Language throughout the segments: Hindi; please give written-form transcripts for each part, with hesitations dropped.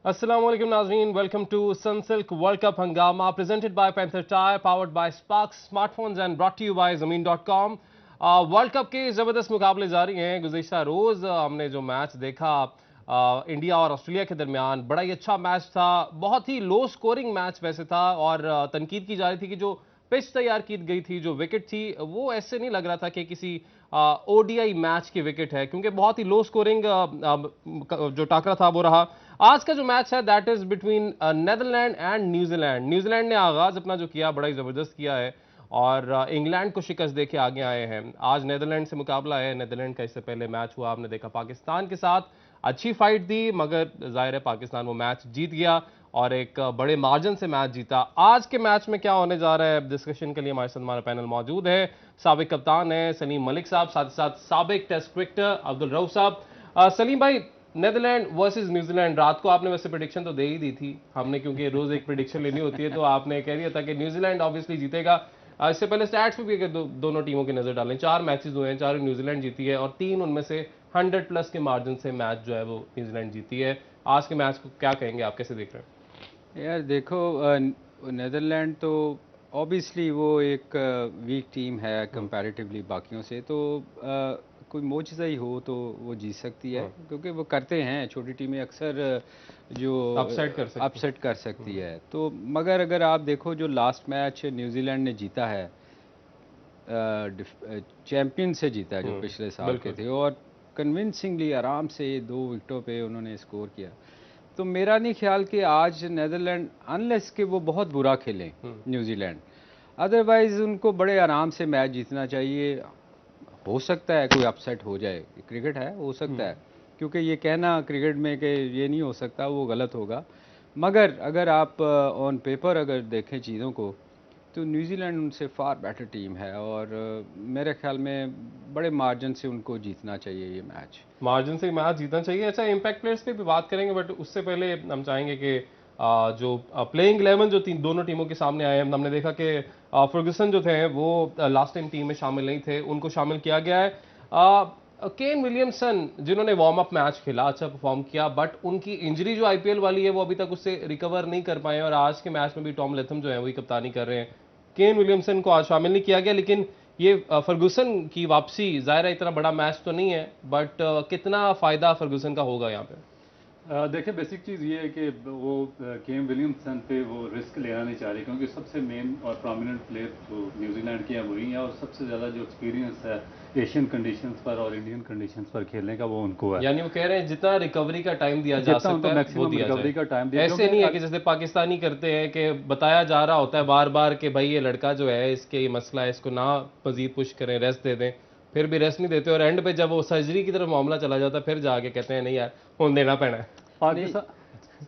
अस्सलाम वालेकुम नाज़रीन, welcome to Sunsilk world cup हंगामा presented by Panther tyre, powered by Spark smartphones and brought to you by ज़मीन.com। वर्ल्ड कप के ज़बरदस्त मुकाबले जारी हैं। गुज़िश्ता रोज़ हमने जो मैच देखा इंडिया और ऑस्ट्रेलिया के दरमियान, बड़ा ही अच्छा मैच था। बहुत ही लो स्कोरिंग मैच वैसे था और तनकीद की जा रही थी कि जो पिच तैयार की गई थी, जो विकेट थी, वो ऐसे नहीं लग रहा था कि किसी ओडीआई मैच की विकेट है, क्योंकि बहुत ही लो स्कोरिंग जो टाकरा था वो रहा। आज का जो मैच है that is between Netherland and New Zealand. New Zealand ने आगाज अपना जो किया बड़ा ही जबरदस्त किया है और इंग्लैंड को शिकस्त देके आगे आए हैं। आज नेदरलैंड से मुकाबला है। नेदरलैंड का इससे पहले मैच हुआ, आपने देखा पाकिस्तान के साथ, अच्छी फाइट दी, मगर जाहिर है पाकिस्तान वो मैच जीत गया और एक बड़े मार्जिन से मैच जीता। आज के मैच में क्या होने जा रहा है, डिस्कशन के लिए हमारे साथ हमारा पैनल मौजूद है। साबिक कप्तान है सलीम मलिक साहब, साथ ही साथ साबिक टेस्ट क्रिकेटर अब्दुल रऊफ साहब। सलीम भाई, नेदरलैंड वर्सेस न्यूजीलैंड, रात को आपने वैसे प्रेडिक्शन तो दे ही दी थी हमने, क्योंकि रोज एक प्रेडिक्शन लेनी होती है, तो आपने कह दिया था कि न्यूजीलैंड ऑब्वियसली जीतेगा। इससे पहले स्टैट्स पे भी अगर दोनों टीमों की नजर डालें, 4 मैचेस हुए हैं, 4 न्यूजीलैंड जीती है और 3 उनमें से 100 प्लस के मार्जिन से मैच जो है वो न्यूजीलैंड जीती है। आज के मैच को क्या कहेंगे, आप कैसे देख रहे हैं? यार देखो, नेदरलैंड तो ऑब्वियसली वो एक वीक टीम है कंपैरेटिवली बाकियों से, तो कोई मोजज़ा ही हो तो वो जीत सकती है, क्योंकि वो करते हैं, छोटी टीमें अक्सर जो अपसेट कर सकती अपसेट कर सकती है। तो मगर अगर आप देखो, जो लास्ट मैच न्यूजीलैंड ने जीता है, चैंपियन से जीता है जो पिछले साल के बिल्कुल। थे, और कन्विंसिंगली आराम से 2 विकेटों पे उन्होंने स्कोर किया। तो मेरा नहीं ख्याल कि आज नेदरलैंड, अनलेस कि वो बहुत बुरा खेलें न्यूजीलैंड, अदरवाइज उनको बड़े आराम से मैच जीतना चाहिए। हो सकता है कोई अपसेट हो जाए, क्रिकेट है, हो सकता है, क्योंकि ये कहना क्रिकेट में कि ये नहीं हो सकता वो गलत होगा। मगर अगर आप ऑन पेपर अगर देखें चीज़ों को, तो न्यूजीलैंड उनसे फार बेटर टीम है, और मेरे ख्याल में बड़े मार्जिन से उनको जीतना चाहिए ये मैच। मार्जिन से मैच जीतना चाहिए। अच्छा, इम्पैक्ट प्लेयर्स पे भी बात करेंगे, बट उससे पहले हम चाहेंगे कि जो प्लेइंग 11 जो दोनों टीमों के सामने आए हैं, हमने देखा कि फर्गुसन जो थे वो लास्ट टाइम टीम में शामिल नहीं थे, उनको शामिल किया गया है। केन विलियमसन जिन्होंने वार्म अप मैच खेला, अच्छा परफॉर्म किया, बट उनकी इंजरी जो आईपीएल वाली है वो अभी तक उससे रिकवर नहीं कर पाए, और आज के मैच में भी टॉम लेथम जो है वही कप्तानी कर रहे हैं। केन विलियमसन को आज शामिल नहीं किया गया, लेकिन ये फर्गुसन की वापसी, ज़ाहिर है इतना बड़ा मैच तो नहीं है, बट कितना फ़ायदा फर्गुसन का होगा यहाँ पे? देखिए, बेसिक चीज़ ये है कि वो केम विलियमसन पे वो रिस्क लेना नहीं चाह रहे, क्योंकि सबसे मेन और प्रोमिनेंट प्लेयर जो न्यूजीलैंड के हैं वही हैं, और सबसे ज़्यादा जो एक्सपीरियंस है एशियन कंडीशंस पर और इंडियन कंडीशंस पर खेलने का वो उनको है। यानी वो कह रहे हैं जितना रिकवरी का टाइम दिया जा जितना उनको सकता है वो मैक्सिमम दिया रिकवरी जाए। का टाइम दिया, ऐसे नहीं है कि जैसे पाकिस्तानी करते हैं कि बताया जा रहा होता है बार बार कि भाई ये लड़का जो है इसके ये मसला है, इसको ना मजीद पुश करें, रेस्ट दे दें, फिर भी रेस्ट नहीं देते, और एंड पे जब वो सर्जरी की तरफ मामला चला जाता है फिर जाके कहते हैं नहीं यार फोन देना पैना है। नहीं, पाकिस्तान।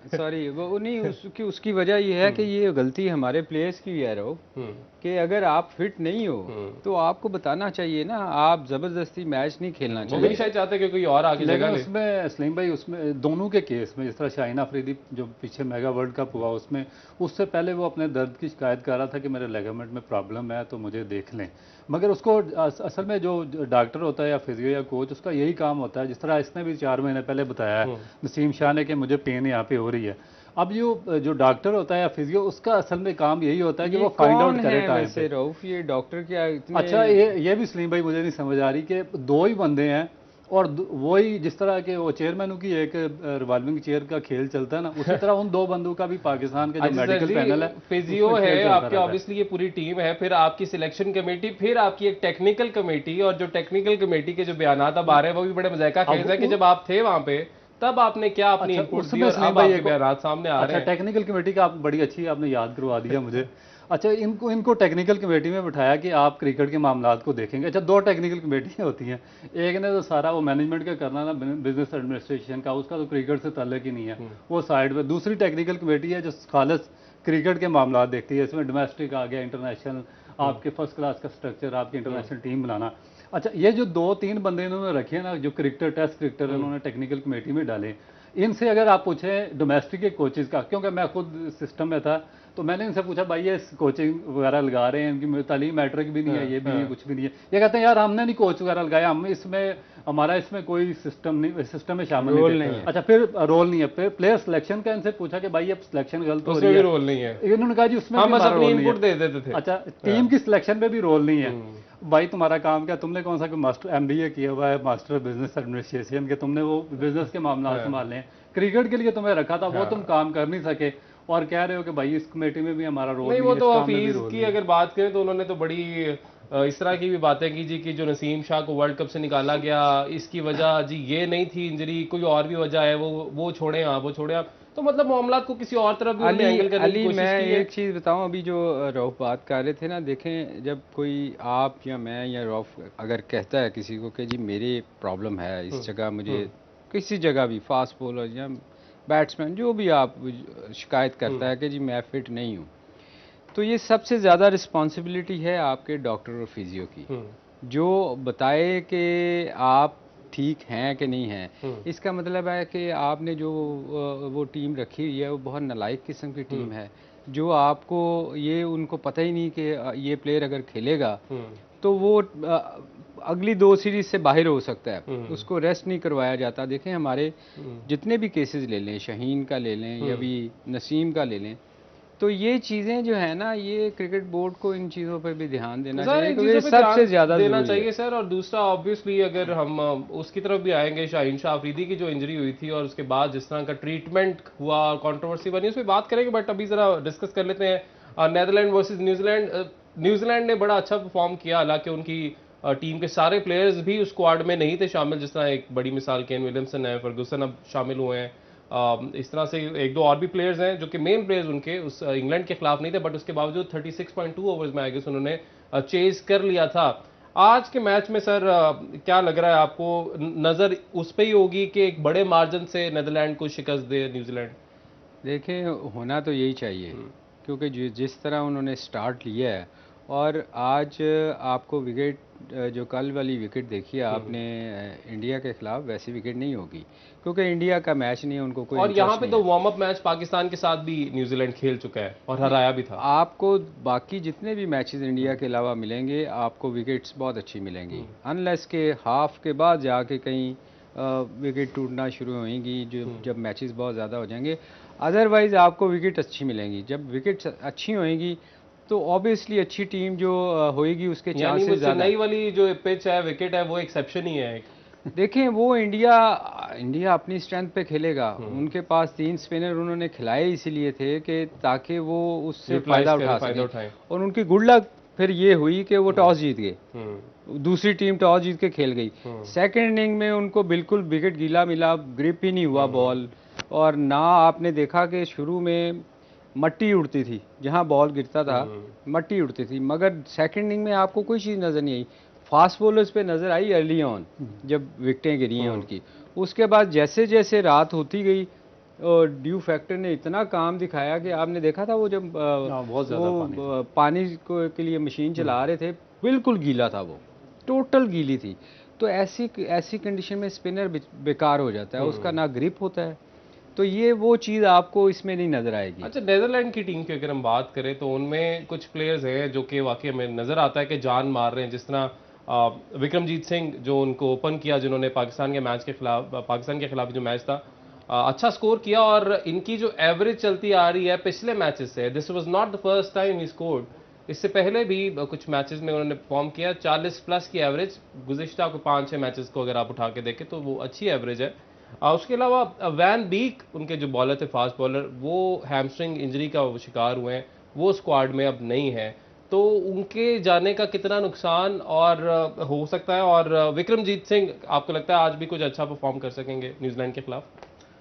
सॉरी, वो नहीं, उसकी वजह ये है कि ये गलती हमारे प्लेयर्स की है रो, हम्म। कि अगर आप फिट नहीं हो तो आपको बताना चाहिए ना, आप ज़बरदस्ती मैच नहीं खेलना वो भी चाहिए। नहीं शायद चाहते कि कोई और आगे लेकिन जगह ले। उसमें सलीम भाई, उसमें दोनों के केस में, जिस तरह शाहीन अफरीदी जो पीछे मेगा वर्ल्ड कप हुआ उसमें, उससे पहले वो अपने दर्द की शिकायत कर रहा था कि मेरे लेगामेंट में प्रॉब्लम है तो मुझे देख लें। मगर उसको असल में जो डॉक्टर होता है या फिजियो या कोच, उसका यही काम होता है, जिस तरह इसने भी 4 महीने पहले बताया है नसीम शाह ने कि मुझे पेन यहाँ पे हो रही है। अब जो डॉक्टर होता है या फिजियो, उसका असल में काम यही होता है कि ये वो फाइंड कौन आउट करे है टाइम वैसे पे। रऊफ, ये डॉक्टर क्या इतने? अच्छा, ये भी सलीम भाई मुझे नहीं समझ आ रही कि दो ही बंदे हैं, और वही जिस तरह के वो चेयरमैनों की एक रिवॉल्विंग चेयर का खेल चलता है ना, उसी तरह उन दो बंदों का भी पाकिस्तान के जो अच्छा सर मेडिकल जी, पैनल है फिजियो उसमें है खेल चलता आपके, रहता है। ऑब्वियसली ये पूरी टीम है, फिर आपकी सिलेक्शन कमेटी, फिर आपकी एक टेक्निकल कमेटी, और जो टेक्निकल कमेटी के जो बयानात अब आ रहे हैं वो भी बड़े मजाका खेज है कि जब आप थे वहां पे तब आपने क्या अपनी अच्छा, इनपुट दी उसमें और सलीम अब भाई आपके बयानात सामने आ रहे अच्छा, हैं। टेक्निकल कमेटी का आप बड़ी अच्छी आपने याद करवा दिया मुझे। अच्छा, इनको इनको टेक्निकल कमेटी में बिठाया कि आप क्रिकेट के मामलात को देखेंगे। अच्छा, दो टेक्निकल कमेटियाँ होती हैं, एक ने तो सारा वो मैनेजमेंट का करना ना, बिजनेस एडमिनिस्ट्रेशन का, उसका तो क्रिकेट से ताल्लुक ही नहीं है, वो साइड पे। दूसरी टेक्निकल कमेटी है जो खालिस क्रिकेट के मामलात देखती है, इसमें डोमेस्टिक आ गया, इंटरनेशनल, आपके फर्स्ट क्लास का स्ट्रक्चर, आपकी इंटरनेशनल टीम बनाना। अच्छा, ये जो 2-3 बंदे इन्होंने रखे हैं ना, जो क्रिकेटर, टेस्ट क्रिकेटर इन्होंने टेक्निकल कमेटी में डाले, इनसे अगर आप पूछें डोमेस्टिक के कोचेज़ का, क्योंकि मैं खुद सिस्टम में था, तो मैंने इनसे पूछा भाई ये कोचिंग वगैरह लगा रहे हैं, इनकी तालीम मैट्रिक भी नहीं है, ये भी नहीं है, कुछ भी नहीं है। ये कहते हैं यार हमने नहीं कोच वगैरह लगाया, हम इसमें हमारा इसमें कोई सिस्टम नहीं, सिस्टम में शामिल रोल नहीं नहीं है। है। अच्छा फिर रोल नहीं है, फिर प्लेयर सिलेक्शन का इनसे पूछा कि भाई ये सिलेक्शन गलत हो उसमें रही भी है, रोल नहीं है। इन्होंने कहा जी उसमें हम भी बस हमारा अपनी रोल नहीं इनपुट है। दे देते थे। अच्छा टीम की सिलेक्शन में भी रोल नहीं है। भाई तुम्हारा काम क्या, तुमने कौन सा कोई मास्टर एमबीए किया हुआ है, मास्टर बिजनेस एडमिनिस्ट्रेशन के, तुमने वो बिजनेस के मामला संभालने हैं, क्रिकेट के लिए तुम्हें रखा था, वो तुम काम कर नहीं सके और कह रहे हो कि भाई इस कमेटी में भी हमारा रोल नहीं, नहीं वो है, तो इस काम में भी फीस रोल की नहीं है। अगर बात करें तो उन्होंने तो बड़ी इस तरह की भी बातें की जी कि जो नसीम शाह को वर्ल्ड कप से निकाला गया इसकी वजह जी ये नहीं थी इंजरी, कोई और भी वजह है, वो छोड़े आप, वो छोड़े आप। तो मतलब मामला को किसी और तरफ भी उन्होंने एंगल करने की कोशिश मैं की है। एक चीज़ बताऊं, अभी जो रऊफ बात कर रहे थे ना, देखें जब कोई आप या मैं या रऊफ अगर कहता है किसी को कि जी मेरी प्रॉब्लम है इस जगह, मुझे किसी जगह भी फास्ट बॉलर या बैट्समैन जो भी आप शिकायत करता है कि जी मैं फिट नहीं हूँ, तो ये सबसे ज़्यादा रिस्पॉन्सिबिलिटी है आपके डॉक्टर और फिजियो की, जो बताए कि आप ठीक हैं कि नहीं हैं। इसका मतलब है कि आपने जो वो टीम रखी हुई है वो बहुत नालायक किस्म की टीम है, जो आपको ये उनको पता ही नहीं कि ये प्लेयर अगर खेलेगा तो वो अगली 2 सीरीज से बाहर हो सकता है, उसको रेस्ट नहीं करवाया जाता। देखें हमारे जितने भी केसेस ले लें, शाहीन का ले लें या भी नसीम का ले लें, तो ये चीज़ें जो है ना, ये क्रिकेट बोर्ड को इन चीज़ों पर भी ध्यान देना चाहिए, क्योंकि सबसे ज़्यादा देना चाहिए सर। और दूसरा ऑब्वियसली अगर हम उसकी तरफ भी आएंगे, शाहीन शाह अफरीदी की जो इंजरी हुई थी और उसके बाद जिस तरह का ट्रीटमेंट हुआ, कंट्रोवर्सी बनी, उस पर बात करेंगे, बट अभी ज़रा डिस्कस कर लेते हैं नीदरलैंड वर्सेस न्यूजीलैंड। न्यूजीलैंड ने बड़ा अच्छा परफॉर्म किया, हालांकि उनकी टीम के सारे प्लेयर्स भी उस स्क्वाड में नहीं थे शामिल, जिस तरह एक बड़ी मिसाल केन विलियमसन है, फर्गूसन अब शामिल हुए हैं, इस तरह से एक दो और भी प्लेयर्स हैं जो कि मेन प्लेयर्स उनके उस इंग्लैंड के खिलाफ नहीं थे, बट उसके बावजूद 36.2 ओवर्स में आई गेस उन्होंने चेज कर लिया था। आज के मैच में सर क्या लग रहा है आपको, नज़र उस पर ही होगी कि एक बड़े मार्जिन से नीदरलैंड को शिकस्त दे न्यूजीलैंड? देखें होना तो यही चाहिए, क्योंकि जिस तरह उन्होंने स्टार्ट लिया है, और आज आपको विकेट जो कल वाली विकेट देखी है आपने इंडिया के खिलाफ, वैसी विकेट नहीं होगी, क्योंकि इंडिया का मैच नहीं है, उनको कोई और यहाँ पे नहीं तो है। वार्म अप मैच पाकिस्तान के साथ भी न्यूजीलैंड खेल चुका है और हराया भी था। आपको बाकी जितने भी मैचेस इंडिया के अलावा मिलेंगे, आपको विकेट्स बहुत अच्छी मिलेंगी, अनलेस के हाफ के बाद जाके कहीं विकेट टूटना शुरू होंगी, जब मैचेस बहुत ज़्यादा हो जाएंगे। अदरवाइज़ आपको विकेट अच्छी मिलेंगी। जब विकेट अच्छी होएंगी तो ऑब्वियसली अच्छी टीम जो होएगी उसके चांसेस ज़्यादा। नई वाली जो पिच है, विकेट है, वो एक्सेप्शन ही है। देखें वो इंडिया अपनी स्ट्रेंथ पे खेलेगा, उनके पास 3 स्पिनर उन्होंने खिलाए इसीलिए थे कि ताकि वो उससे फ़ायदा उठा सकें, और उनकी गुड लक फिर ये हुई कि वो टॉस जीत गए, दूसरी टीम टॉस जीत के खेल गई। सेकेंड इनिंग में उनको बिल्कुल विकेट गीला मिला, ग्रिप ही नहीं हुआ बॉल, और ना आपने देखा कि शुरू में मट्टी उड़ती थी, जहां बॉल गिरता था मट्टी उड़ती थी, मगर सेकंड इनिंग में आपको कोई चीज़ नज़र नहीं आई। फास्ट बॉलर्स पे नज़र आई अर्ली ऑन, जब विकेटें गिरी हैं उनकी। उसके बाद जैसे जैसे रात होती गई, और ड्यू फैक्टर ने इतना काम दिखाया कि आपने देखा था वो जब बहुत ज़्यादा पानी के लिए मशीन चला रहे थे, बिल्कुल गीला था, वो टोटल गीली थी। तो ऐसी कंडीशन में स्पिनर बेकार हो जाता है, उसका ना ग्रिप होता है, तो ये वो चीज़ आपको इसमें नहीं नज़र आएगी। अच्छा, नीदरलैंड की टीम की अगर हम बात करें तो उनमें कुछ प्लेयर्स हैं जो कि वाकई में नज़र आता है कि जान मार रहे हैं, जिस तरह विक्रमजीत सिंह जो उनको ओपन किया, जिन्होंने पाकिस्तान के खिलाफ जो मैच था अच्छा स्कोर किया, और इनकी जो एवरेज चलती आ रही है पिछले मैचेस से, this was not the first time he scored, इससे पहले भी कुछ मैचेस में उन्होंने परफॉर्म किया, 40 प्लस की एवरेज गुज़िश्ता को 5-6 मैचेस को अगर आप उठा के देखें तो वो अच्छी एवरेज है। उसके अलावा वैन बीक उनके जो बॉलर थे, फास्ट बॉलर, वो हैमस्ट्रिंग इंजरी का शिकार हुए हैं, वो स्क्वाड में अब नहीं है, तो उनके जाने का कितना नुकसान और हो सकता है, और विक्रमजीत सिंह आपको लगता है आज भी कुछ अच्छा परफॉर्म कर सकेंगे न्यूजीलैंड के खिलाफ?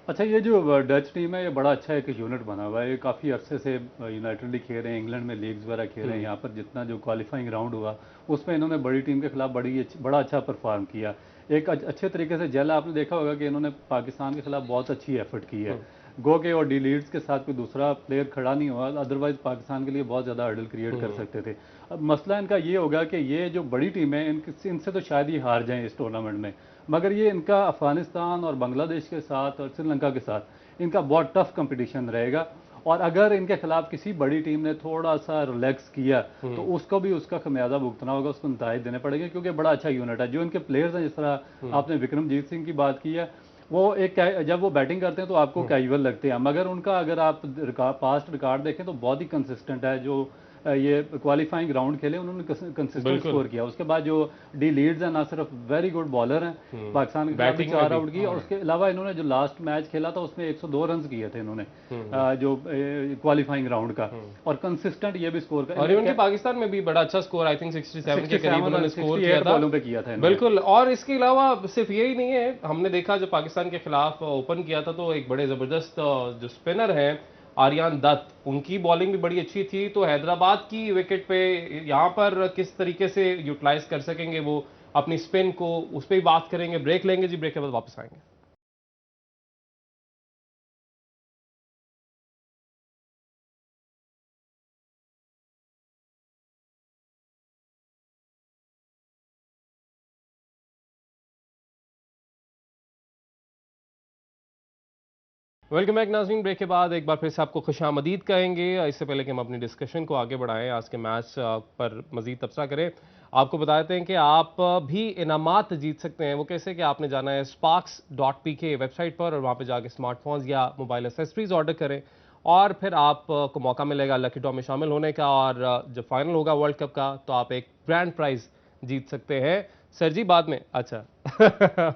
अच्छा, ये जो डच टीम है ये बड़ा अच्छा एक यूनिट बना हुआ है, ये काफ़ी अरसे से यूनाइटेड लीग खेल रहे हैं, इंग्लैंड में लीग्स वगैरह खेल रहे हैं, यहाँ पर जितना जो क्वालिफाइंग राउंड हुआ उसमें इन्होंने बड़ी टीम के खिलाफ बड़ा अच्छा परफॉर्म किया, एक अच्छे तरीके से जेल। आपने देखा होगा कि इन्होंने पाकिस्तान के खिलाफ बहुत अच्छी एफर्ट की है, गो के और डी लीड्स के साथ कोई दूसरा प्लेयर खड़ा नहीं हुआ, अदरवाइज पाकिस्तान के लिए बहुत ज़्यादा हर्डल क्रिएट कर सकते थे। अब मसला इनका ये होगा कि ये जो बड़ी टीम है इनसे तो शायद ही हार जाएं इस टूर्नामेंट में, मगर ये इनका अफगानिस्तान और बांग्लादेश के साथ और श्रीलंका के साथ इनका बहुत टफ कंपटीशन रहेगा। और अगर इनके खिलाफ किसी बड़ी टीम ने थोड़ा सा रिलैक्स किया तो उसको भी उसका खमियाजा भुगतना होगा, उसको नताइज देने पड़ेंगे, क्योंकि बड़ा अच्छा यूनिट है जो इनके प्लेयर्स हैं। जिस तरह आपने विक्रमजीत सिंह की बात की है, वो एक जब वो बैटिंग करते हैं तो आपको कैजुअल लगते हैं, मगर उनका अगर आप पास्ट रिकॉर्ड देखें तो बहुत ही कंसिस्टेंट है। जो ये क्वालिफाइंग राउंड खेले उन्होंने कंसिस्टेंट स्कोर किया। उसके बाद जो डी लीड्स हैं ना सिर्फ वेरी गुड बॉलर हैं, पाकिस्तान के खिलाफ 4 आउट की, और उसके अलावा इन्होंने जो लास्ट मैच खेला था उसमें 102 रन किए थे इन्होंने जो क्वालिफाइंग राउंड का, और कंसिस्टेंट ये भी स्कोर कर, और इनके पाकिस्तान में भी बड़ा अच्छा स्कोर आई थिंक 67 के करीब उन्होंने स्कोर किया था बॉलों पे किया था। बिल्कुल। और इसके अलावा सिर्फ यही नहीं है, हमने देखा जब पाकिस्तान के खिलाफ ओपन किया था तो एक बड़े जबरदस्त जो स्पिनर हैं आर्यन दत्त, उनकी बॉलिंग भी बड़ी अच्छी थी। तो हैदराबाद की विकेट पे यहाँ पर किस तरीके से यूटिलाइज कर सकेंगे वो अपनी स्पिन को, उस पर भी बात करेंगे। ब्रेक लेंगे जी, ब्रेक के बाद वापस आएंगे। वेलकम बैक नाज़रीन। ब्रेक के बाद एक बार फिर से आपको खुशामदीद कहेंगे। इससे पहले कि हम अपनी डिस्कशन को आगे बढ़ाएं, आज के मैच पर मजीद तबसरा करें, आपको बताते हैं कि आप भी इनामात जीत सकते हैं। वो कैसे कि आपने जाना है sparks.pk वेबसाइट पर और वहाँ पे जाके स्मार्टफोन्स या मोबाइल एसेसरीज ऑर्डर करें और फिर आपको मौका मिलेगा लकी ड्रॉ में शामिल होने का, और जब फाइनल होगा वर्ल्ड कप का तो आप एक ग्रैंड प्राइज जीत सकते हैं। सर जी बाद में, अच्छा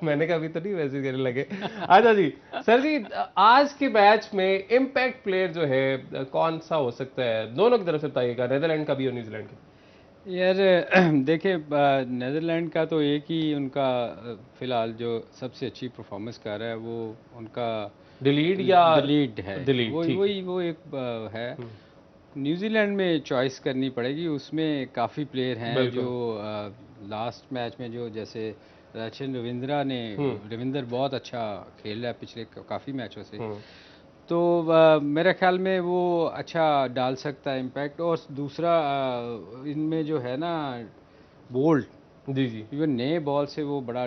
मैंने कहा अभी तो नहीं वैसे करने लगे। अच्छा जी, सर जी आज के मैच में इम्पैक्ट प्लेयर जो है कौन सा हो सकता है, दोनों की तरफ से बताइएगा, नेदरलैंड का भी और न्यूजीलैंड का। यार देखिए, नेदरलैंड का तो एक ही उनका फिलहाल जो सबसे अच्छी परफॉर्मेंस कर रहा है वो उनका डिलीट या डिलीट है, डिलीट, वो एक है। न्यूजीलैंड में चॉइस करनी पड़ेगी, उसमें काफ़ी प्लेयर हैं जो लास्ट मैच में जो जैसे रचिन रविंदर बहुत अच्छा खेल रहा है पिछले काफ़ी मैचों से, तो मेरे ख्याल में वो अच्छा डाल सकता है इम्पैक्ट। और दूसरा इनमें जो है ना बोल्ट, जी जी, इवन नए बॉल से वो बड़ा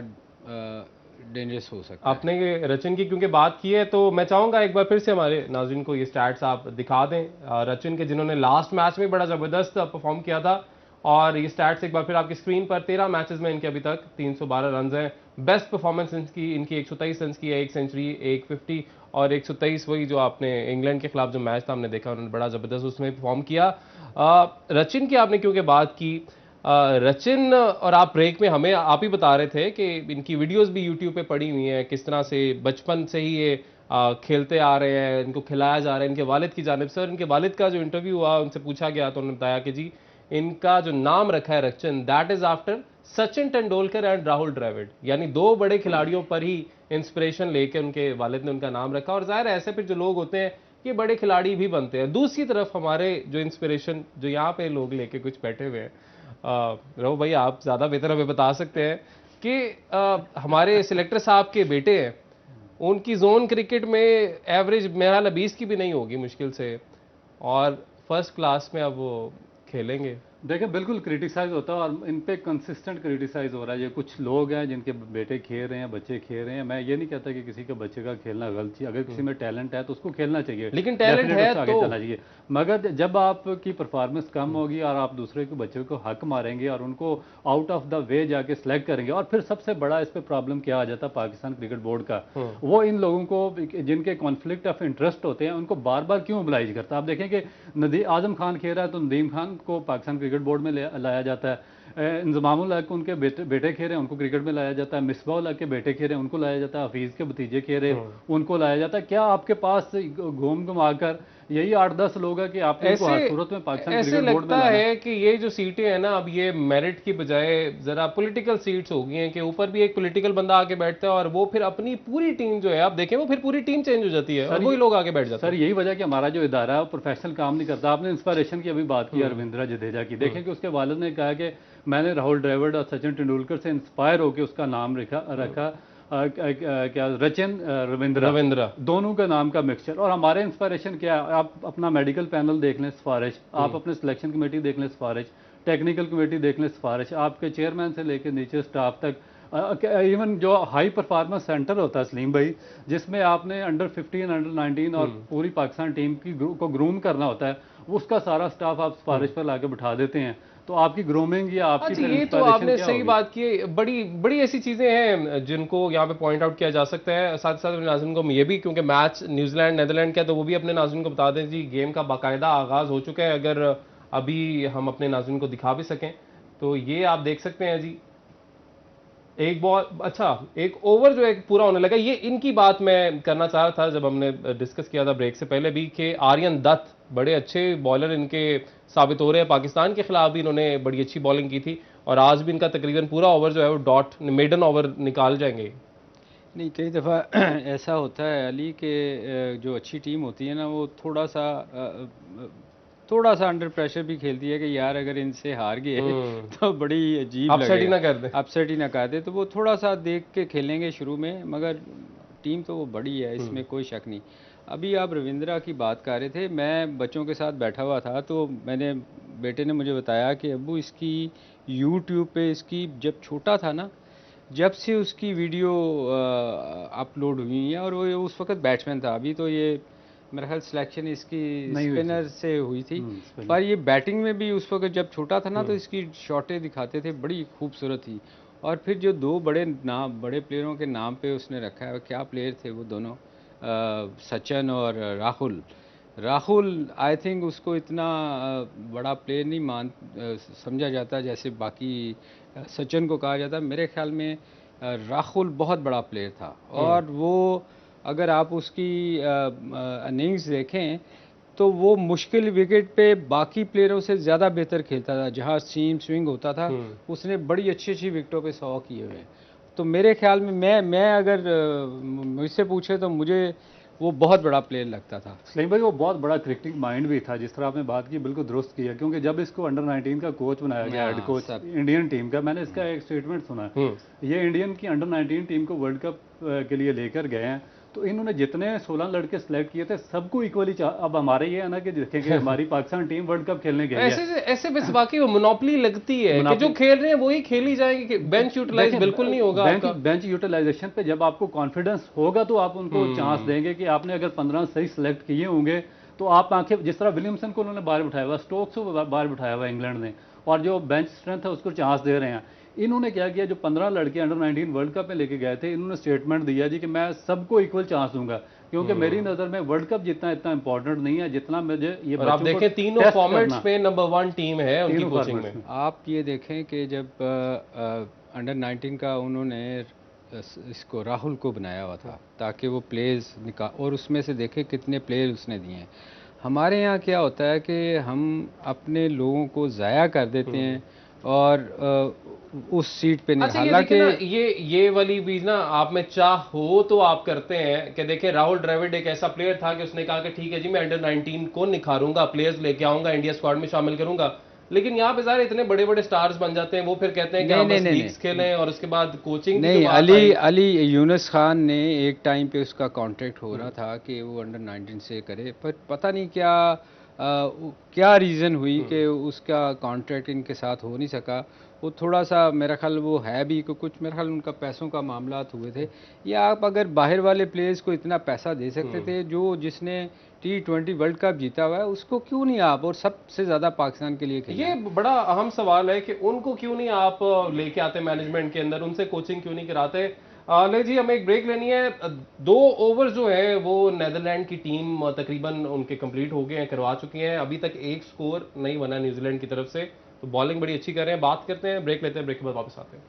डेंजरस हो सकता है। आपने ये रचिन की क्योंकि बात की है तो मैं चाहूंगा एक बार फिर से हमारे नाज़रीन को ये स्टैट्स आप दिखा दें रचिन के, जिन्होंने लास्ट मैच में बड़ा ज़बरदस्त परफॉर्म किया था। और ये स्टैट्स एक बार फिर आपकी स्क्रीन पर, 13 मैचेस में इनके अभी तक 312 रन हैं। बेस्ट परफॉर्मेंस इनकी 123 रन की है, 1 सेंचुरी, 150 और 123, वही जो आपने इंग्लैंड के खिलाफ जो मैच था हमने देखा उन्होंने बड़ा ज़बरदस्त उसमें परफॉर्म किया। रचिन की आपने क्योंकि बात की, रचिन और आप ब्रेक में हमें आप ही बता रहे थे कि इनकी वीडियोस भी यूट्यूब पे पड़ी हुई हैं, किस तरह से बचपन से ही ये खेलते आ रहे हैं, इनको खिलाया जा रहा है इनके वालिद की जानिब से। और इनके वालिद का जो इंटरव्यू हुआ उनसे पूछा गया तो उन्होंने बताया कि जी इनका जो नाम रखा है Rachin, that is after Sachin Tendulkar and Rahul Dravid, यानी 2 बड़े खिलाड़ियों पर ही इंस्पिरेशन लेके उनके वालिद ने उनका नाम रखा। और जाहिर है ऐसे फिर जो लोग होते हैं ये बड़े खिलाड़ी भी बनते हैं। दूसरी तरफ हमारे जो इंस्पिरेशन जो यहाँ पे लोग लेके कुछ बैठे हुए हैं, रहो भाई आप ज़्यादा बेहतर हमें बता सकते हैं कि हमारे सिलेक्टर साहब के बेटे हैं, उनकी जोन क्रिकेट में एवरेज मेरा 20 की भी नहीं होगी मुश्किल से, और फर्स्ट क्लास में अब वो खेलेंगे। देखिए बिल्कुल क्रिटिसाइज होता है और इन पे कंसिस्टेंट क्रिटिसाइज हो रहा है। ये कुछ लोग हैं जिनके बेटे खेल रहे हैं, बच्चे खेल रहे हैं। मैं ये नहीं कहता कि किसी के बच्चे का खेलना गलत है, अगर किसी में टैलेंट है तो उसको खेलना चाहिए, लेकिन टैलेंट है आगे तो चलना चाहिए। मगर जब आपकी परफॉर्मेंस कम होगी और आप दूसरे के बच्चों को हक मारेंगे और उनको आउट ऑफ द वे जाके सिलेक्ट करेंगे, और फिर सबसे बड़ा इस पे प्रॉब्लम क्या आ जाता है पाकिस्तान क्रिकेट बोर्ड का, वो इन लोगों को जिनके कॉन्फ्लिक्ट ऑफ इंटरेस्ट होते हैं उनको बार बार क्यों ओबलाइज करता है। आप देखें कि आजम खान खेल रहा है तो नदीम खान को पाकिस्तान क्रिकेट बोर्ड में लाया जाता है, इंजमामुल हक उनके बेटे खेल रहे हैं उनको क्रिकेट में लाया जाता है, मिसबाउल हक के बेटे खेल रहे हैं उनको लाया जाता है, हफीज के भतीजे खेल रहे हैं उनको लाया जाता है। क्या आपके पास घूम घुमाकर यही 8-10 लोग हैं कि आपको हर सूरत में पाकिस्तान ऐसे लगता है कि ये जो सीटें हैं ना अब ये मेरिट की बजाय जरा पॉलिटिकल सीट्स हो गई हैं, कि ऊपर भी एक पॉलिटिकल बंदा आके बैठता है और वो फिर अपनी पूरी टीम जो है आप देखें वो फिर पूरी टीम चेंज हो जाती है और वही लोग आके बैठ जाते हैं। सर यही वजह कि हमारा जो इदारा है वो प्रोफेशनल काम नहीं करता। आपने इंस्पायरेशन की अभी बात की रविंद्रा जडेजा की, देखें कि उसके वालिद ने कहा कि मैंने राहुल द्रविड़ और सचिन तेंदुलकर से इंस्पायर होकर उसका नाम रखा क्या रचिन रविंद्रा दोनों का नाम का मिक्सचर। और हमारे इंस्पायरेशन क्या है, आप अपना मेडिकल पैनल देख लें सिफारिश, आप अपने सिलेक्शन कमेटी देख लें सिफारिश, टेक्निकल कमेटी देख लें सिफारिश, आपके चेयरमैन से लेकर नीचे स्टाफ तक, इवन जो हाई परफॉर्मेंस सेंटर होता है सलीम भाई, जिसमें आपने अंडर 15 अंडर 19 और पूरी पाकिस्तान टीम की को ग्रूम करना होता है, उसका सारा स्टाफ आप सिफारिश पर लाके बिठा देते हैं, तो आपकी ग्रूमिंग या आपकी अच्छा, ये तो आपने सही बात की। बड़ी बड़ी ऐसी चीजें हैं जिनको यहाँ पे पॉइंट आउट किया जा सकता है। साथ ही साथ नाज़रीन को ये भी, क्योंकि मैच न्यूजीलैंड नेदरलैंड का, तो वो भी अपने नाज़रीन को बता दें जी, गेम का बाकायदा आगाज हो चुका है। अगर अभी हम अपने नाज़रीन को दिखा भी सकें तो ये आप देख सकते हैं जी, एक बॉल, अच्छा एक ओवर जो है पूरा होने लगा। ये इनकी बात मैं करना चाह रहा था जब हमने डिस्कस किया था ब्रेक से पहले भी, कि आर्यन दत्त बड़े अच्छे बॉलर इनके साबित हो रहे हैं। पाकिस्तान के खिलाफ भी इन्होंने बड़ी अच्छी बॉलिंग की थी और आज भी इनका तकरीबन पूरा ओवर जो है वो डॉट मेडन ओवर निकाल जाएंगे। नहीं, कई दफ़ा ऐसा होता है अली के जो अच्छी टीम होती है ना, वो थोड़ा सा अंडर प्रेशर भी खेलती है कि यार अगर इनसे हार गए तो बड़ी अजीब अपसेट ही ना कर दे, अपसेट ही ना कर दे, तो वो थोड़ा सा देख के खेलेंगे शुरू में, मगर टीम तो वो बड़ी है, इसमें कोई शक नहीं। अभी आप रविंद्रा की बात कर रहे थे, मैं बच्चों के साथ बैठा हुआ था तो मैंने बेटे ने मुझे बताया कि अब्बू इसकी यूट्यूब पे, इसकी जब छोटा था ना, जब से उसकी वीडियो अपलोड हुई है, और वो उस वक्त बैट्समैन था, अभी तो ये मेरा ख्याल सिलेक्शन इसकी स्पिनर से हुई थी, पर ये बैटिंग में भी उस वक्त जब छोटा था ना तो इसकी शॉटें दिखाते थे, बड़ी खूबसूरत थी। और फिर जो दो बड़े प्लेयरों के नाम पे उसने रखा है, क्या प्लेयर थे वो दोनों, सचिन और राहुल आई थिंक उसको इतना बड़ा प्लेयर नहीं समझा जाता जैसे बाकी सचिन को कहा जाता। मेरे ख्याल में राहुल बहुत बड़ा प्लेयर था, और वो अगर आप उसकी इनिंग्स देखें तो वो मुश्किल विकेट पे बाकी प्लेयरों से ज़्यादा बेहतर खेलता था। जहाँ सीम स्विंग होता था उसने बड़ी अच्छी अच्छी विकेटों पे 100 किए हुए। तो मेरे ख्याल में मैं अगर मुझसे पूछे तो मुझे वो बहुत बड़ा प्लेयर लगता था। सलीम भाई वो बहुत बड़ा क्रिकेटिंग माइंड भी था, जिस तरह आपने बात की बिल्कुल दुरुस्त किया, क्योंकि जब इसको अंडर 19 का कोच बनाया गया, हेड कोच इंडियन टीम का, मैंने इसका एक स्टेटमेंट सुना, ये इंडियन की अंडर 19 टीम को वर्ल्ड कप के लिए लेकर गए हैं, तो इन्होंने जितने 16 लड़के सिलेक्ट किए थे सबको इक्वली, अब हमारे ये है ना कि देखेंगे हमारी पाकिस्तान टीम वर्ल्ड कप खेलने गई है, ऐसे बस बाकी वो मोनोपोली लगती है कि जो खेल रहे हैं वही खेली जाएंगे, बेंच यूटिलाइज बिल्कुल नहीं होगा। बेंच यूटिलाइजेशन पे जब आपको कॉन्फिडेंस होगा तो आप उनको चांस देंगे कि आपने अगर 15 सही सिलेक्ट किए होंगे तो आप आंखें, जिस तरह विलियमसन को उन्होंने बाहर बिठाया हुआ, स्टोक्स को बाहर बिठाया हुआ इंग्लैंड ने, और जो बेंच स्ट्रेंथ है उसको चांस दे रहे हैं। इन्होंने क्या किया, जो 15 लड़के अंडर 19 वर्ल्ड कप में लेके गए थे, इन्होंने स्टेटमेंट दिया जी कि मैं सबको इक्वल चांस दूंगा, क्योंकि मेरी नज़र में वर्ल्ड कप जितना इतना इंपॉर्टेंट नहीं है जितना मुझे ये। और आप देखें तीनों फॉर्मेट्स पे नंबर 1 टीम है उनकी कोचिंग में। आप ये देखें कि जब अंडर 19 का उन्होंने इसको राहुल को बनाया हुआ था ताकि वो प्लेयर्स और उसमें से देखें कितने प्लेयर उसने दिए हैं। हमारे यहाँ क्या होता है कि हम अपने लोगों को ज़ाया कर देते हैं और उस सीट पे नहीं। हालांकि ये वाली भी ना, आप में चाह हो तो आप करते हैं कि देखें राहुल द्रविड़ एक ऐसा प्लेयर था कि उसने कहा कि ठीक है जी मैं अंडर 19 को निखारूंगा, प्लेयर्स लेके आऊंगा, इंडिया स्क्वाड में शामिल करूंगा, लेकिन यहाँ पे सारे इतने बड़े बड़े स्टार्स बन जाते हैं, वो फिर कहते हैं कि आप बस लीग्स खेलें और उसके बाद कोचिंग नहीं। अली यूनुस खान ने एक टाइम पे उसका कॉन्ट्रैक्ट हो रहा था कि वो अंडर 19 से करे, पर पता नहीं क्या रीज़न हुई कि उसका कॉन्ट्रैक्ट इनके साथ हो नहीं सका। वो थोड़ा सा मेरा ख्याल वो है भी कि कुछ मेरा ख्याल उनका पैसों का मामला हुए थे, या आप अगर बाहर वाले प्लेयर्स को इतना पैसा दे सकते थे, जिसने T20 वर्ल्ड कप जीता हुआ है उसको क्यों नहीं आप, और सबसे ज़्यादा पाकिस्तान के लिए खेला। ये बड़ा अहम सवाल है कि उनको क्यों नहीं आप लेके आते मैनेजमेंट के अंदर, उनसे कोचिंग क्यों नहीं कराते। ले जी हमें एक ब्रेक लेनी है। 2 ओवर जो है वो नेदरलैंड की टीम तकरीबन उनके कंप्लीट हो गए हैं, करवा चुकी हैं, अभी तक एक स्कोर नहीं बना न्यूजीलैंड की तरफ से, तो बॉलिंग बड़ी अच्छी कर रहे हैं। बात करते हैं, ब्रेक लेते हैं, ब्रेक के बाद वापस आते हैं।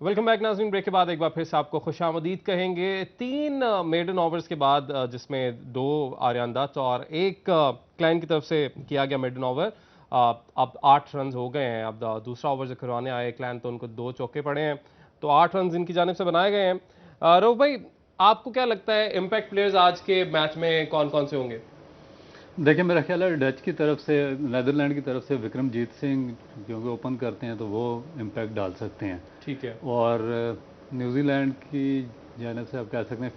वेलकम बैक नाज़रीन। ब्रेक के बाद एक बार फिर से आपको खुशामदीद कहेंगे। 3 मेडन ओवर्स के बाद जिसमें 2 आर्यन दत्त और 1 क्लाइन की तरफ से किया गया मेडन ओवर, अब 8 रन हो गए हैं। अब दूसरा ओवर जो करवाने आए क्लाइन तो उनको 2 चौके पड़े हैं, तो 8 रन इनकी जानिब से बनाए गए हैं। रऊफ भाई आपको क्या लगता है इम्पैक्ट प्लेयर्स आज के मैच में कौन कौन से होंगे? देखिए मेरा ख्याल है डच की तरफ से, नेदरलैंड की तरफ से विक्रमजीत सिंह क्योंकि ओपन करते हैं तो वो इम्पैक्ट डाल सकते हैं। ठीक है। और न्यूजीलैंड की जानब से आप कह सकते हैं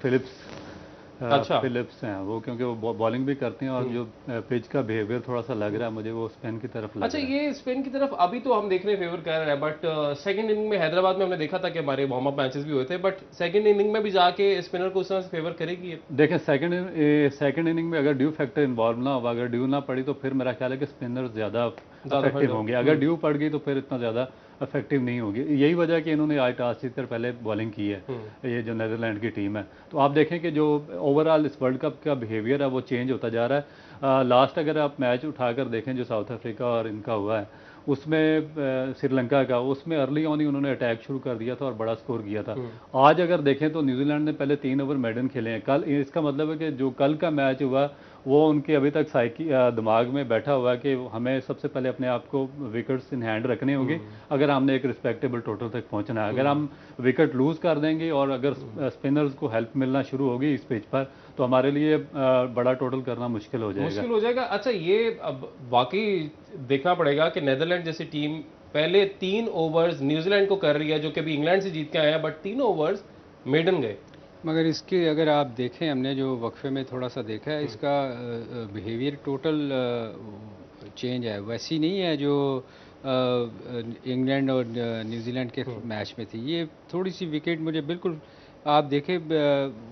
अच्छा। फिलिप्स हैं वो, क्योंकि वो बॉलिंग भी करते हैं और जो पिच का बिहेवियर थोड़ा सा लग रहा है मुझे वो स्पिन की तरफ लग अच्छा, रहा है। ये स्पिन की तरफ अभी तो हम देखने फेवर कर रहे हैं, बट सेकंड इनिंग में हैदराबाद में हमने देखा था कि हमारे वार्म अप मैचेस भी हुए थे, बट सेकंड इनिंग में भी जाके स्पिनर को उस तरह से फेवर करेगी ये? देखें सेकंड इनिंग में अगर ड्यू फैक्टर इन्वॉल्व ना हुआ, अगर ड्यू ना पड़ी तो फिर मेरा ख्याल है कि स्पिनर ज़्यादा इफेक्टिव होंगे। अगर ड्यू पड़ गई तो फिर इतना ज़्यादा इफेक्टिव नहीं होगी। यही वजह है कि इन्होंने आज टॉस जीतकर पहले बॉलिंग की है, ये जो नेदरलैंड की टीम है। तो आप देखें कि जो ओवरऑल इस वर्ल्ड कप का बिहेवियर है वो चेंज होता जा रहा है। लास्ट अगर आप मैच उठाकर देखें जो साउथ अफ्रीका और इनका हुआ है उसमें श्रीलंका का, उसमें अर्ली ऑन ही उन्होंने अटैक शुरू कर दिया था और बड़ा स्कोर किया था। आज अगर देखें तो न्यूजीलैंड ने पहले 3 ओवर मेडन खेले हैं कल। इसका मतलब है कि जो कल का मैच हुआ वो उनके अभी तक दिमाग में बैठा हुआ है कि हमें सबसे पहले अपने आप को विकेट्स इन हैंड रखने होंगे अगर हमने एक रिस्पेक्टेबल टोटल तक पहुंचना है। अगर हम विकेट लूज कर देंगे और अगर स्पिनर्स को हेल्प मिलना शुरू होगी इस पिच पर तो हमारे लिए बड़ा टोटल करना मुश्किल हो जाएगा। अच्छा, ये अब वाकई देखना पड़ेगा कि नेदरलैंड जैसी टीम पहले 3 ओवर्स न्यूजीलैंड को कर रही है, जो कि अभी इंग्लैंड से जीत के आए हैं, बट 3 ओवर्स मेडन गए। मगर इसके अगर आप देखें, हमने जो वक्फे में थोड़ा सा देखा है, इसका बिहेवियर टोटल चेंज है, वैसी नहीं है जो इंग्लैंड और न्यूजीलैंड के मैच में थी। ये थोड़ी सी विकेट मुझे बिल्कुल आप देखें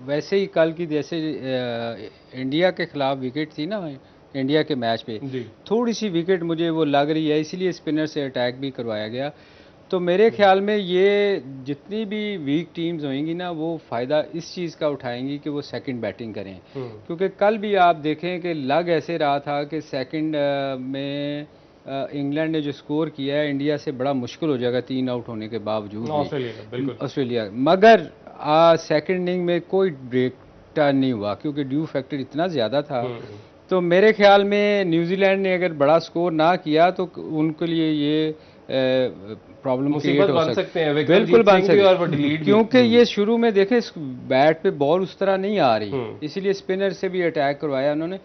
वैसे ही कल की जैसे इंडिया के खिलाफ विकेट थी ना इंडिया के मैच पे, थोड़ी सी विकेट मुझे वो लग रही है, इसीलिए स्पिनर से अटैक भी करवाया गया। तो मेरे ख्याल में ये जितनी भी वीक टीम्स होंगी ना वो फ़ायदा इस चीज़ का उठाएंगी कि वो सेकंड बैटिंग करें, क्योंकि कल भी आप देखें कि लग ऐसे रहा था कि सेकंड में इंग्लैंड ने जो स्कोर किया है इंडिया से बड़ा मुश्किल हो जाएगा 3 आउट होने के बावजूद ऑस्ट्रेलिया। मगर सेकंड इनिंग में कोई ब्रेक टर्न नहीं हुआ क्योंकि ड्यू फैक्टर इतना ज़्यादा था। तो मेरे ख्याल में न्यूजीलैंड ने अगर बड़ा स्कोर ना किया तो उनके लिए ये प्रॉब्लम क्रिएट हो सकते हैं, बिल्कुल बन सकते हैं, क्योंकि ये शुरू में देखें बैट पे बॉल उस तरह नहीं आ रही, इसीलिए स्पिनर से भी अटैक करवाया उन्होंने।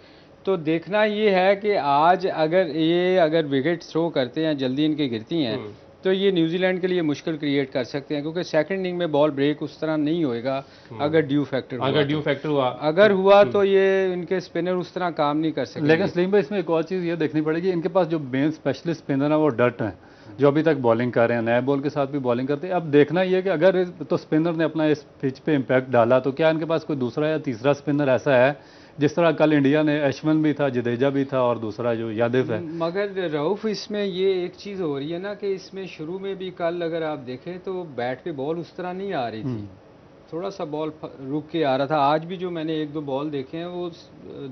तो देखना ये है कि आज अगर विकेट थ्रो करते हैं जल्दी इनकी गिरती हैं तो ये न्यूजीलैंड के लिए मुश्किल क्रिएट कर सकते हैं, क्योंकि सेकंड इनिंग में बॉल ब्रेक उस तरह नहीं होएगा अगर ड्यू फैक्टर हुआ तो ये इनके स्पिनर उस तरह काम नहीं कर सकते। लेकिन सलीम भाई इसमें एक और चीज़ ये देखनी पड़ेगी, इनके पास जो मेन स्पेशलिस्ट स्पिनर है वो डट हैं जो अभी तक बॉलिंग कर रहे हैं, नए बॉल के साथ भी बॉलिंग करते हैं। अब देखना ये कि अगर तो स्पिनर ने अपना इस पिच पे इम्पैक्ट डाला तो क्या इनके पास कोई दूसरा या तीसरा स्पिनर ऐसा है, जिस तरह कल इंडिया ने अश्विन भी था, जडेजा भी था और दूसरा जो यादव है। मगर रऊफ इसमें ये एक चीज़ हो रही है ना कि इसमें शुरू में भी कल अगर आप देखें तो बैट पे बॉल उस तरह नहीं आ रही थी, थोड़ा सा बॉल रुक के आ रहा था। आज भी जो मैंने 1-2 बॉल देखे हैं वो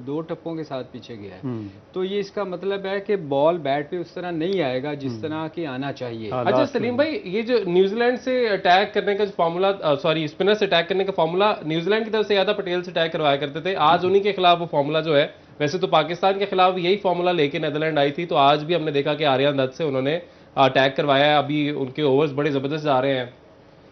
2 टप्पों के साथ पीछे गया है, तो ये इसका मतलब है कि बॉल बैट पे उस तरह नहीं आएगा जिस तरह की आना चाहिए। अच्छा सलीम भाई, ये जो न्यूजीलैंड से अटैक करने का जो फॉर्मूला, सॉरी स्पिनर से अटैक करने का फॉर्मूला न्यूजीलैंड की तरफ से ज़्यादा पटेल से अटैक करवाया करते थे, आज उन्हीं के खिलाफ वो फॉर्मूला जो है, वैसे तो पाकिस्तान के खिलाफ यही फॉर्मूला लेके नेदरलैंड आई थी, तो आज भी हमने देखा कि आर्यन दत्त से उन्होंने अटैक करवाया है। अभी उनके ओवर्स बड़े ज़बरदस्त जा रहे हैं,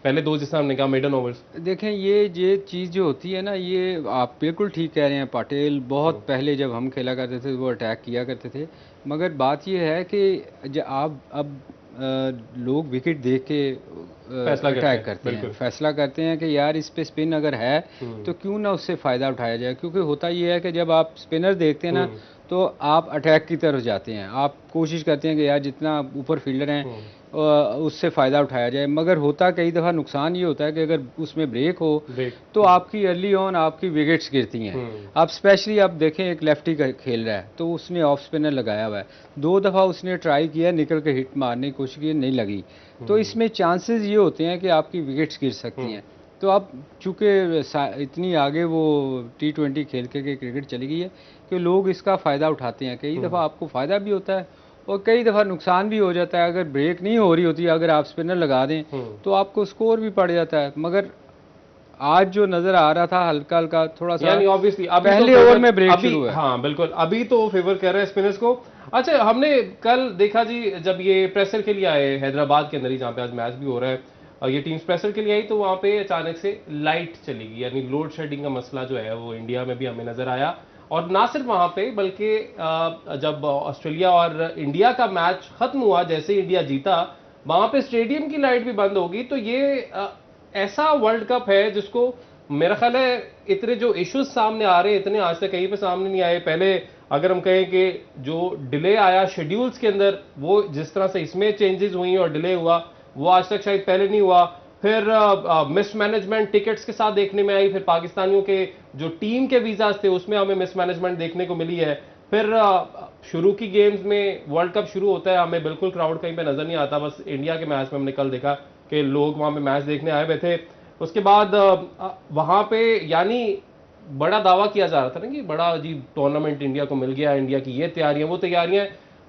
पहले 2 जिसमें हमने कहा मेडन ओवर्स। देखें ये चीज़ जो होती है ना, ये आप बिल्कुल ठीक कह रहे हैं, पटेल बहुत पहले जब हम खेला करते थे वो अटैक किया करते थे, मगर बात ये है कि जब आप अब लोग विकेट देख के अटैक करते हैं, फैसला करते हैं कि यार इस पे स्पिन अगर है तो क्यों ना उससे फ़ायदा उठाया जाए, क्योंकि होता ये है कि जब आप स्पिनर देखते हैं ना तो आप अटैक की तरफ जाते हैं, आप कोशिश करते हैं कि यार जितना ऊपर फील्डर हैं उससे फ़ायदा उठाया जाए। मगर होता कई दफ़ा नुकसान ये होता है कि अगर उसमें ब्रेक हो तो आपकी अर्ली ऑन आपकी विकेट्स गिरती हैं। आप स्पेशली आप देखें एक लेफ्टी खेल रहा है तो उसने ऑफ स्पिनर लगाया हुआ है, 2 दफ़ा उसने ट्राई किया निकल के हिट मारने की कोशिश की, नहीं लगी, तो इसमें चांसेस ये होते हैं कि आपकी विकेट्स गिर सकती हैं। तो अब चूँकि इतनी आगे वो T20 खेल के क्रिकेट चली गई है कि लोग इसका फ़ायदा उठाते हैं, कई दफ़ा आपको फ़ायदा भी होता है और कई दफ़ा नुकसान भी हो जाता है। अगर ब्रेक नहीं हो रही होती, अगर आप स्पिनर लगा दें तो आपको स्कोर भी पड़ जाता है। मगर आज जो नज़र आ रहा था हल्का हल्का थोड़ा सा, यानी ऑब्वियसली पहले ओवर में ब्रेक शुरू हुआ है। हाँ बिल्कुल, अभी तो फेवर कर रहे हैं स्पिनर्स को। अच्छा, हमने कल देखा जी जब ये प्रेशर के लिए आए हैदराबाद के अंदर ही, जहाँ पे आज मैच भी हो रहा है, और ये टीम प्रेशर के लिए आई तो वहाँ पे अचानक से लाइट चली गई, यानी लोड शेडिंग का मसला जो है वो इंडिया में भी हमें नजर आया। और ना सिर्फ वहां पे बल्कि जब ऑस्ट्रेलिया और इंडिया का मैच खत्म हुआ, जैसे ही इंडिया जीता, वहां पे स्टेडियम की लाइट भी बंद होगी। तो ये ऐसा वर्ल्ड कप है जिसको मेरा ख्याल है इतने जो इश्यूज सामने आ रहे हैं इतने आज तक कहीं पे सामने नहीं आए। पहले अगर हम कहें कि जो डिले आया शेड्यूल्स के अंदर, वो जिस तरह से इसमें चेंजेस हुई और डिले हुआ, वो आज तक शायद पहले नहीं हुआ। फिर मिसमैनेजमेंट टिकट्स के साथ देखने में आई। फिर पाकिस्तानियों के जो टीम के वीजाज थे उसमें हमें मिसमैनेजमेंट देखने को मिली है। फिर शुरू की गेम्स में, वर्ल्ड कप शुरू होता है, हमें बिल्कुल क्राउड कहीं पे नजर नहीं आता। बस इंडिया के मैच में हमने कल देखा कि लोग वहां पे मैच देखने आए हुए थे। उसके बाद वहां पे यानी बड़ा दावा किया जा रहा था ना कि बड़ा अजीब टूर्नामेंट इंडिया को मिल गया, इंडिया की ये तैयारियां वो तैयारियां।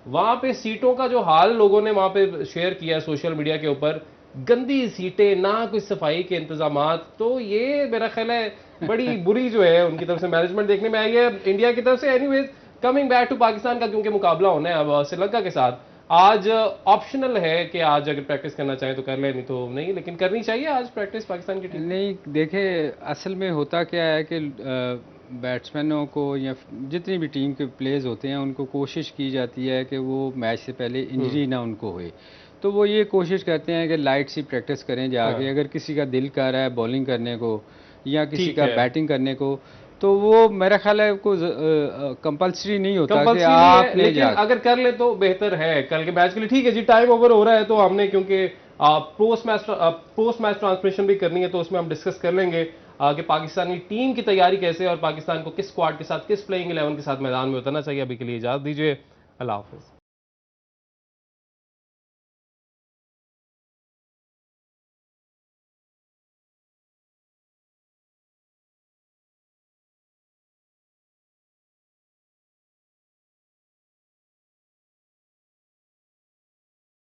वहां पे सीटों का जो हाल लोगों ने वहां पे शेयर किया सोशल मीडिया के ऊपर, गंदी सीटें, ना कोई सफाई के इंतजामात। तो ये मेरा ख्याल है बड़ी बुरी जो है उनकी तरफ से मैनेजमेंट देखने में आई है इंडिया की तरफ से। Anyways, coming back to Pakistan का, क्योंकि मुकाबला होना है अब श्रीलंका के साथ। आज ऑप्शनल है कि आज अगर प्रैक्टिस करना चाहे तो कर ले, नहीं तो नहीं, लेकिन करनी चाहिए आज प्रैक्टिस पाकिस्तान की टीम। नहीं, देखे असल में होता क्या है कि बैट्समैनों को या जितनी भी टीम के प्लेयर्स होते हैं उनको कोशिश की जाती है कि वो मैच से पहले इंजरी ना उनको होए। तो वो ये कोशिश करते हैं कि लाइट सी प्रैक्टिस करें जाके। अगर किसी का दिल कर रहा है बॉलिंग करने को या किसी का बैटिंग करने को, तो वो मेरा ख्याल है को कंपल्सरी नहीं होता कि आपने, लेकिन अगर कर ले तो बेहतर है कल के मैच के लिए। ठीक है जी, टाइम ओवर हो रहा है तो हमने, क्योंकि पोस्ट मैच ट्रांसमिशन भी करनी है, तो उसमें हम डिस्कस कर लेंगे कि पाकिस्तानी टीम की तैयारी कैसे और पाकिस्तान को किस स्क्वाड के साथ, किस प्लेइंग 11 के साथ मैदान में उतरना चाहिए। अभी के लिए इजाजत दीजिए, अल्लाह हाफिज।